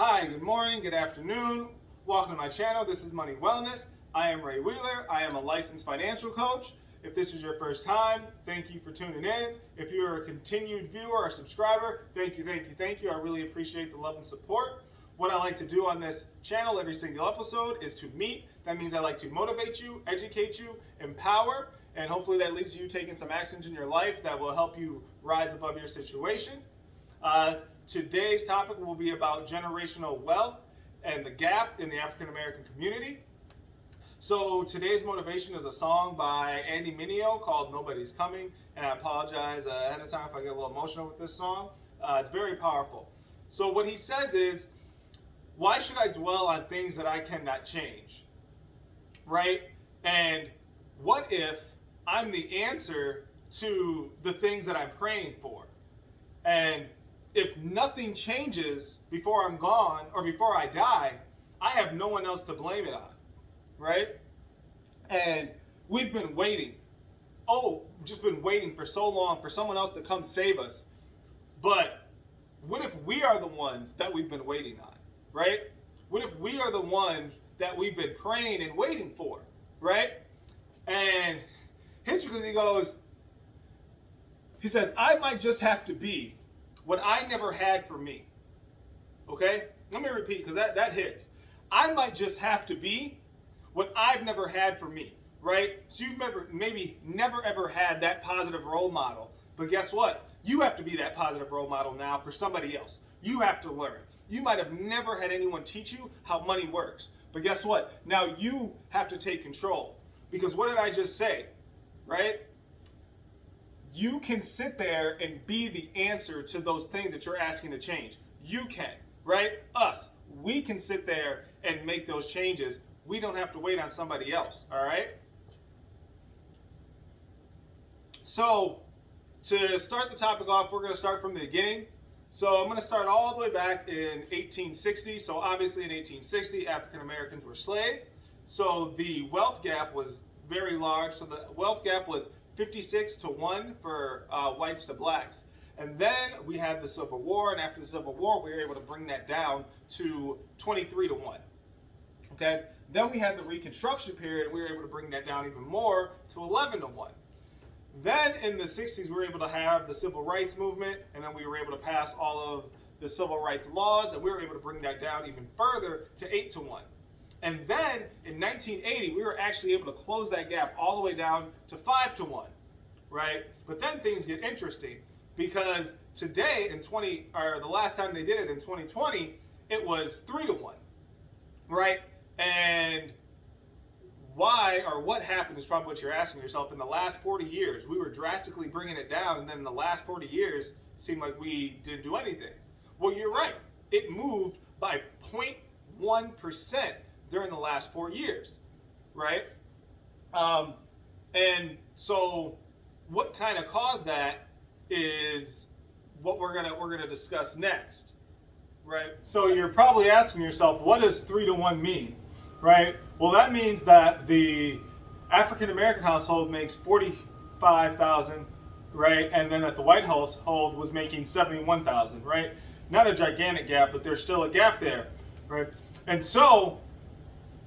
Hi, good morning, good afternoon. Welcome to my channel. This is Money Wellness. I am Ray Wheeler. I am a licensed financial coach. If this is your first time, thank you for tuning in. If you're a continued viewer or subscriber, thank you. I really appreciate the love and support. What I like to do on this channel every single episode is to meet. That means I like to motivate you, educate you, empower, and hopefully that leads to you taking some actions in your life that will help you rise above your situation. Today's topic will be about generational wealth and the gap in the African American community. So today's motivation is a song by Andy Mineo called Nobody's Coming, and I apologize ahead of time if I get a little emotional with this song. It's very powerful. So what he says is, why should I dwell on things that I cannot change? Right? And what if I'm the answer to the things that I'm praying for? And if nothing changes before I'm gone or before I die, I have no one else to blame it on, right? And we've been waiting. Just been waiting for so long for someone else to come save us. But what if we are the ones that we've been waiting on, right? What if we are the ones that we've been praying and waiting for, right? And Hitchcock, he says, I might just have to be what I never had for me. Okay? Let me repeat, because that hits. I might just have to be what I've never had for me, right? So you've maybe never ever had that positive role model. But guess what? You have to be that positive role model now for somebody else. You have to learn. You might have never had anyone teach you how money works. But guess what? Now you have to take control. Because what did I just say? Right? You can sit there and be the answer to those things that you're asking to change. You can, right? Us. We can sit there and make those changes. We don't have to wait on somebody else, all right? So, to start the topic off, we're going to start from the beginning. So, I'm going to start all the way back in 1860. So, obviously in 1860, African Americans were slaves. So, the wealth gap was very large. So, the wealth gap was 56-1 for whites to blacks. And then we had the Civil War, and after the Civil War, we were able to bring that down to 23-1. Okay? Then we had the Reconstruction period, and we were able to bring that down even more to 11-1. Then in the 60s, we were able to have the Civil Rights Movement, and then we were able to pass all of the civil rights laws, and we were able to bring that down even further to 8-1. And then in 1980, we were actually able to close that gap all the way down to 5-1, right? But then things get interesting because today the last time they did it in 2020, it was 3-1, right? And why or what happened is probably what you're asking yourself. In the last 40 years, we were drastically bringing it down, and then in the last 40 years, it seemed like we didn't do anything. Well, you're right. It moved by 0.1% during the last 4 years, right? And so what kind of caused that is what we're gonna discuss next, right? So you're probably asking yourself, what does 3-1 mean, right? Well, that means that the African American household makes $45,000, right? And then that the white household was making $71,000, right? Not a gigantic gap, but there's still a gap there, right? And so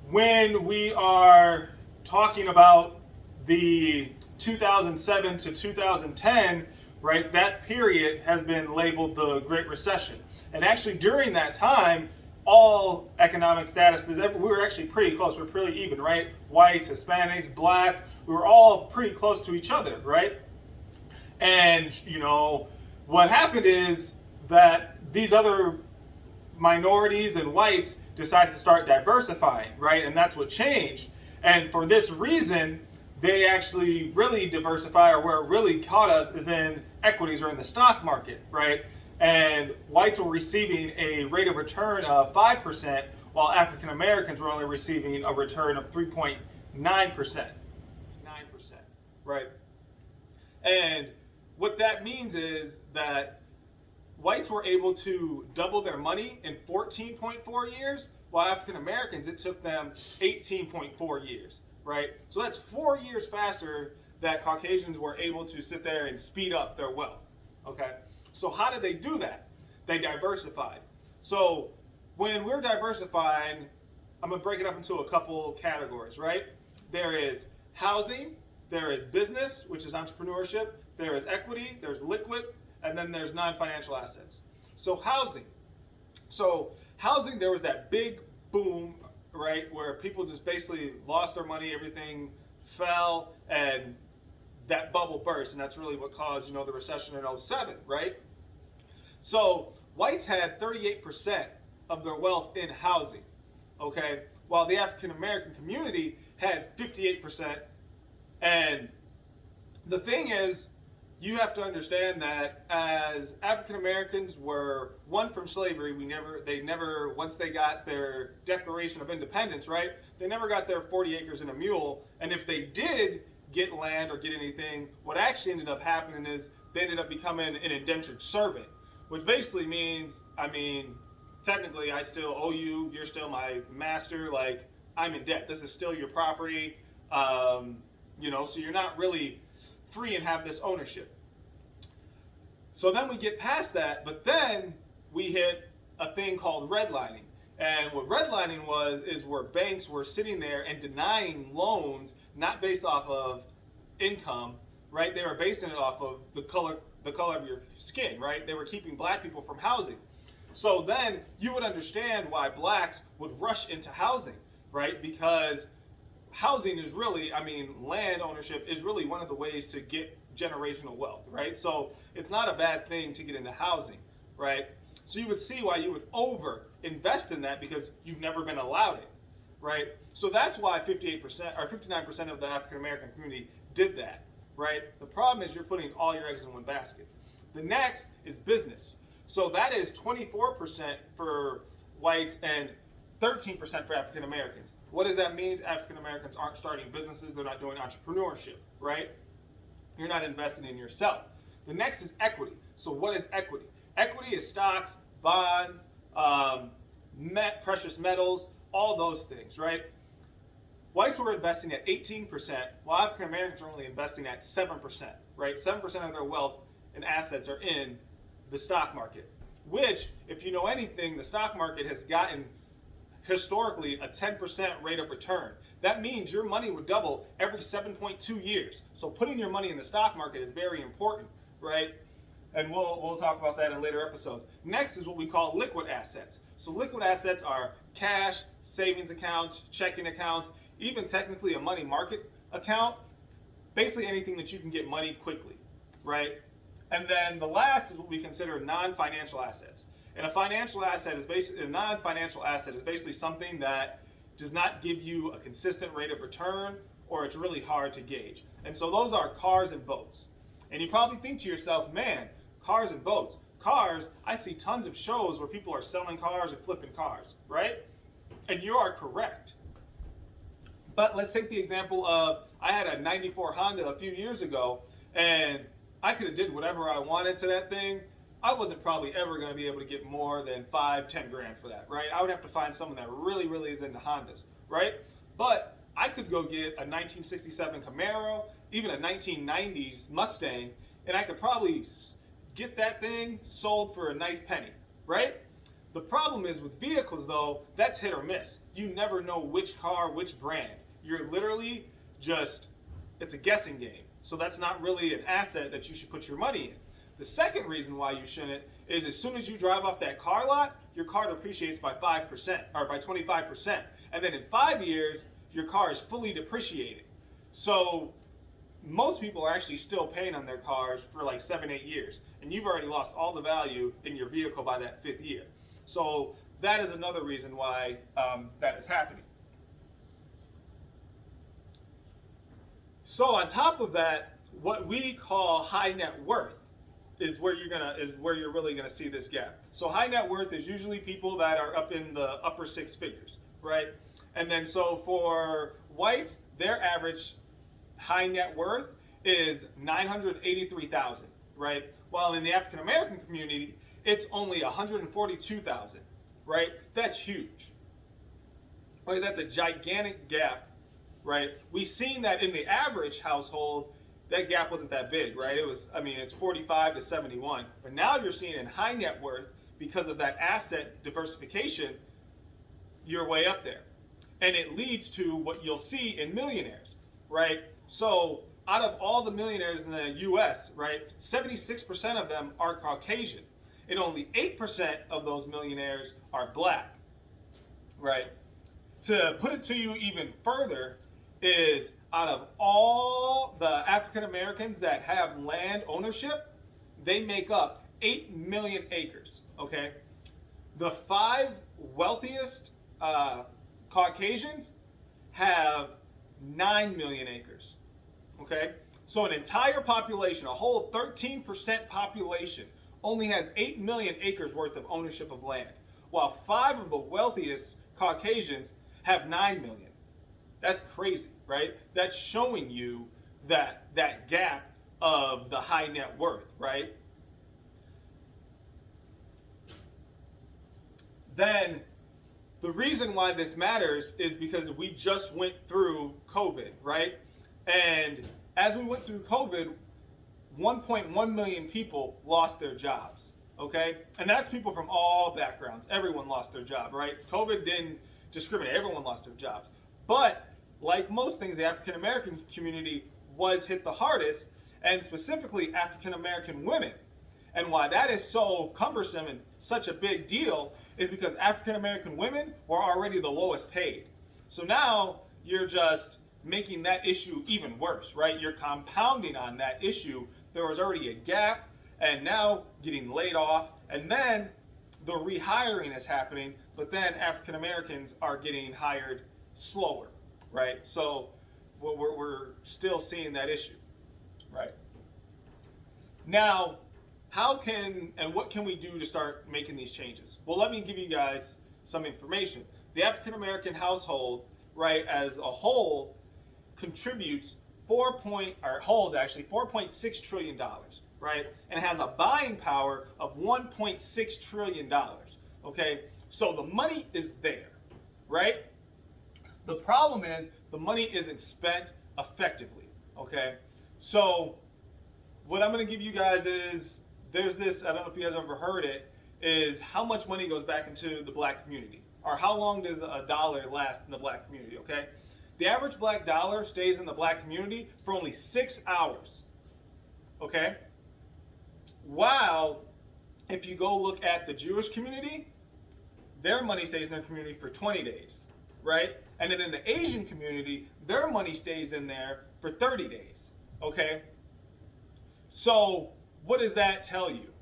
when we are talking about the 2007 to 2010, right, that period has been labeled the Great Recession. And actually during that time, all economic statuses, we were actually pretty close. We were pretty even, right? Whites, Hispanics, blacks, we were all pretty close to each other, right? And, what happened is that these other minorities and whites decided to start diversifying, right? And that's what changed. And for this reason, they actually really diversify, or where it really caught us is in equities or in the stock market, right? And whites were receiving a rate of return of 5%, while African Americans were only receiving a return of 3.9%. 9%, right? And what that means is that whites were able to double their money in 14.4 years, while African Americans, it took them 18.4 years, right? So that's 4 years faster that Caucasians were able to sit there and speed up their wealth, okay? So how did they do that? They diversified. So when we're diversifying, I'm gonna break it up into a couple categories, right? There is housing, there is business, which is entrepreneurship, there is equity, there's liquid, and then there's non-financial assets. So housing. So housing, there was that big boom, right, where people just basically lost their money, everything fell, and that bubble burst, and that's really what caused, the recession in '07, right? So whites had 38% of their wealth in housing, okay, while the African American community had 58%. And the thing is, you have to understand that as African Americans were won from slavery, they never, once they got their Declaration of Independence, right, they never got their 40 acres and a mule. And if they did get land or get anything, what actually ended up happening is they ended up becoming an indentured servant, which basically means, technically I still owe you, you're still my master, like I'm in debt. This is still your property, so you're not really free and have this ownership. So then we get past that, but then we hit a thing called redlining. And what redlining is where banks were sitting there and denying loans not based off of income, right? They were basing it off of the color of your skin, right? They were keeping black people from housing. So then you would understand why blacks would rush into housing, right? Because housing is really, land ownership is really one of the ways to get generational wealth, right? So it's not a bad thing to get into housing, right? So you would see why you would over invest in that because you've never been allowed it, right? So that's why 58% or 59% of the African American community did that, right? The problem is you're putting all your eggs in one basket. The next is business. So that is 24% for whites and 13% for African Americans. What does that mean? African Americans aren't starting businesses, they're not doing entrepreneurship, right? You're not investing in yourself. The next is equity. So what is equity? Equity is stocks, bonds, precious metals, all those things, right? Whites were investing at 18%, while African Americans are only investing at 7%, right? 7% of their wealth and assets are in the stock market, which, if you know anything, the stock market has gotten historically a 10% rate of return. That means your money would double every 7.2 years. So putting your money in the stock market is very important, right? And we'll talk about that in later episodes. Next is what we call liquid assets. So liquid assets are cash, savings accounts, checking accounts, even technically a money market account, basically anything that you can get money quickly, right? And then the last is what we consider non-financial assets. And a non-financial asset is basically something that does not give you a consistent rate of return, or it's really hard to gauge. And so those are cars and boats. And you probably think to yourself, man, cars and boats. Cars, I see tons of shows where people are selling cars and flipping cars, right? And you are correct. But let's take the example of, I had a 94 Honda a few years ago, and I could have did whatever I wanted to that thing. I wasn't probably ever going to be able to get more than 5-10 grand for that, right? I would have to find someone that really, really is into Hondas, right? But I could go get a 1967 Camaro, even a 1990s Mustang, and I could probably get that thing sold for a nice penny, right? The problem is with vehicles, though, that's hit or miss. You never know which car, which brand. You're literally just, it's a guessing game. So that's not really an asset that you should put your money in. The second reason why you shouldn't is as soon as you drive off that car lot, your car depreciates by 5% or by 25%. And then in 5 years, your car is fully depreciated. So most people are actually still paying on their cars for like 7-8 years. And you've already lost all the value in your vehicle by that 5th year. So that is another reason why that is happening. So on top of that, what we call high net worth is where you're really gonna see this gap. So high net worth is usually people that are up in the upper 6 figures, right? And then so for whites, their average high net worth is $983,000, right? While in the African American community, it's only $142,000, right? That's huge. Right? That's a gigantic gap, right? We've seen that in the average household, that gap wasn't that big, right? It's 45 to 71. But now you're seeing in high net worth, because of that asset diversification, your way up there. And it leads to what you'll see in millionaires, right? So out of all the millionaires in the US, right, 76% of them are Caucasian, and only 8% of those millionaires are black, right? To put it to you even further, is out of all the African Americans that have land ownership, they make up 8 million acres, okay? The 5 wealthiest Caucasians have 9 million acres, okay? So an entire population, a whole 13% population, only has 8 million acres worth of ownership of land, while 5 of the wealthiest Caucasians have 9 million. That's crazy, right? That's showing you that gap of the high net worth, right? Then the reason why this matters is because we just went through COVID, right? And as we went through COVID, 1.1 million people lost their jobs, okay? And that's people from all backgrounds. Everyone lost their job, right? COVID didn't discriminate. Everyone lost their jobs. But like most things, the African American community was hit the hardest, and specifically African American women. And why that is so cumbersome and such a big deal is because African American women were already the lowest paid. So now you're just making that issue even worse, right? You're compounding on that issue. There was already a gap, and now getting laid off, and then the rehiring is happening, but then African Americans are getting hired slower, right? So we're still seeing that issue, right? Now, how can and what can we do to start making these changes? Well, let me give you guys some information. The African American household, right, as a whole, contributes holds actually $4.6 trillion, right? And has a buying power of $1.6 trillion, okay? So the money is there, right? The problem is the money isn't spent effectively, okay? So what I'm gonna give you guys is, there's this, I don't know if you guys have ever heard it, is how much money goes back into the black community, or how long does a dollar last in the black community, okay? The average black dollar stays in the black community for only 6 hours, okay? While if you go look at the Jewish community, their money stays in their community for 20 days, right? And then in the Asian community, their money stays in there for 30 days, okay? So what does that tell you?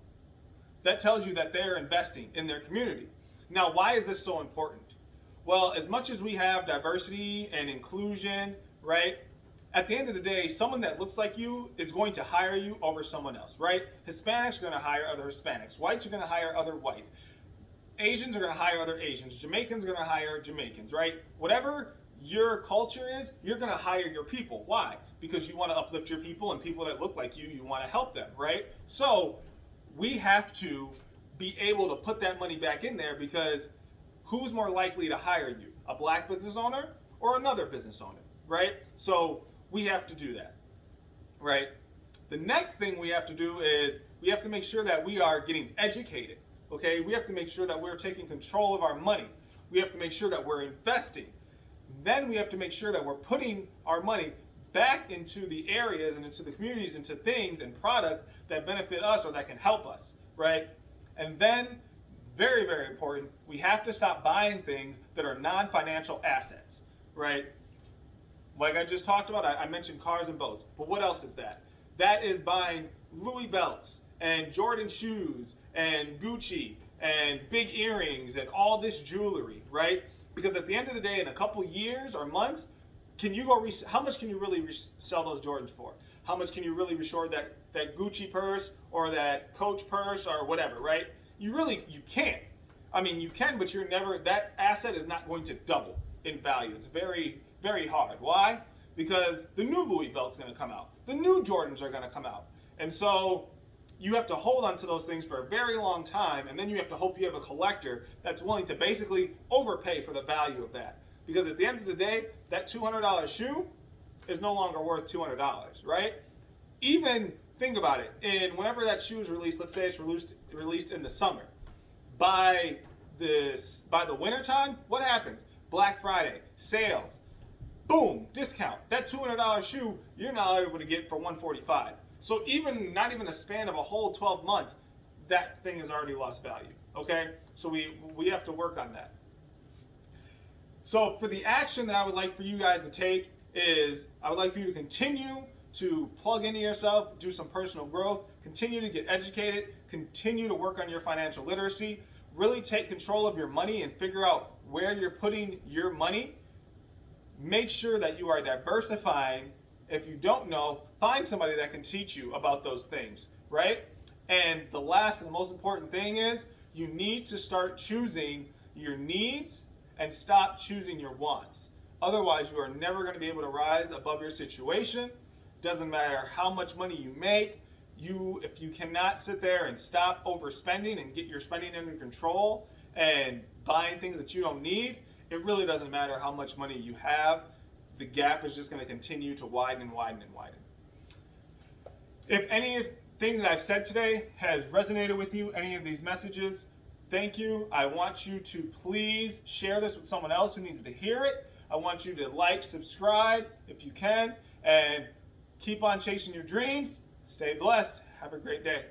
That tells you that they're investing in their community. Now, why is this so important? Well, as much as we have diversity and inclusion, right? At the end of the day, someone that looks like you is going to hire you over someone else, right? Hispanics are going to hire other Hispanics. Whites are going to hire other whites. Asians are going to hire other Asians. Jamaicans are going to hire Jamaicans, right? Whatever your culture is, you're going to hire your people. Why? Because you want to uplift your people, and people that look like you want to help them, right? So we have to be able to put that money back in there, because who's more likely to hire you? A black business owner or another business owner, right? So we have to do that, right? The next thing we have to do is we have to make sure that we are getting educated, okay? We have to make sure that we're taking control of our money. We have to make sure that we're investing. Then we have to make sure that we're putting our money back into the areas and into the communities, into things and products that benefit us or that can help us, right? And then, very, very important, we have to stop buying things that are non-financial assets, right? Like I just talked about, I mentioned cars and boats, but what else is that? That is buying Louis belts and Jordan shoes and Gucci and big earrings and all this jewelry, right? Because at the end of the day, in a couple years or months, how much can you really sell those Jordans for? How much can you really restore that Gucci purse or that Coach purse or whatever, right? You can't. I mean, you can, but that asset is not going to double in value. It's very, very hard. Why? Because the new Louis belt's going to come out. The new Jordans are going to come out. And so you have to hold on to those things for a very long time, and then you have to hope you have a collector that's willing to basically overpay for the value of that. Because at the end of the day, that $200 shoe is no longer worth $200, right? Even think about it, and whenever that shoe is released, let's say it's released in the summer, by by the winter time, what happens? Black Friday, sales, boom, discount. That $200 shoe you're now able to get for $145. So not even a span of a whole 12 months, that thing has already lost value. Okay? So we have to work on that. So for the action that I would like for you guys to take is I would like for you to continue to plug into yourself, do some personal growth, continue to get educated, continue to work on your financial literacy, really take control of your money and figure out where you're putting your money. Make sure that you are diversifying. If you don't know, find somebody that can teach you about those things, right? And the last and the most important thing is you need to start choosing your needs and stop choosing your wants. Otherwise, you are never going to be able to rise above your situation. Doesn't matter how much money you make. If you cannot sit there and stop overspending and get your spending under control and buying things that you don't need, it really doesn't matter how much money you have. The gap is just going to continue to widen and widen and widen. If anything that I've said today has resonated with you, any of these messages, thank you. I want you to please share this with someone else who needs to hear it. I want you to like, subscribe if you can, and keep on chasing your dreams. Stay blessed. Have a great day.